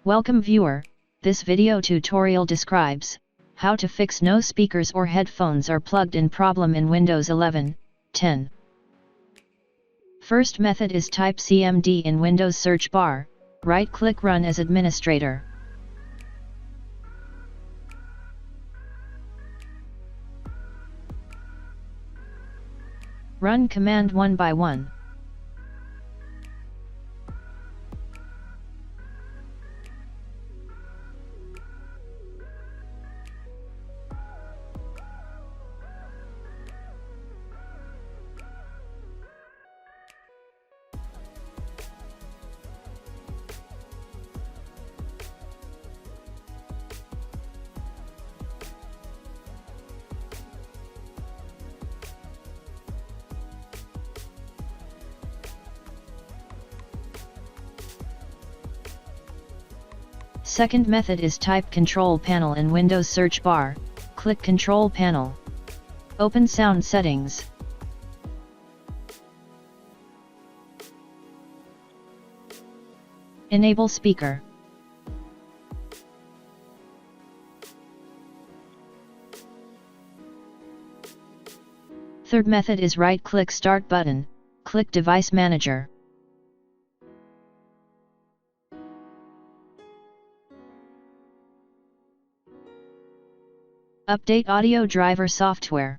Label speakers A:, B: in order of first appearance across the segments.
A: Welcome viewer, this video tutorial describes how to fix no speakers or headphones are plugged in problem in Windows 11, 10. First method is type CMD in Windows search bar, right-click Run as administrator. Run command one by one. Second method is type Control Panel in Windows search bar, click Control Panel. Open Sound Settings. Enable speaker. Third method is right-click Start button, click Device Manager. Update audio driver software.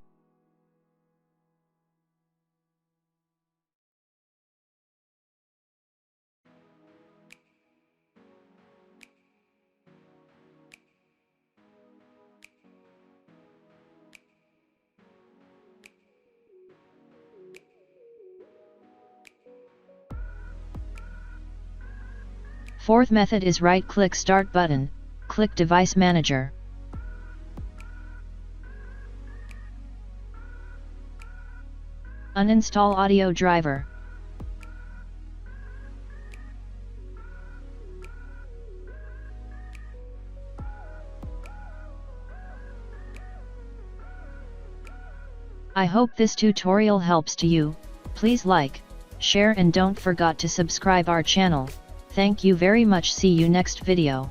A: Fourth method is right-click Start button, click Device Manager. Uninstall audio driver. I hope this tutorial helps to you. Please like, share and don't forget to subscribe our channel. Thank you very much. See you next video.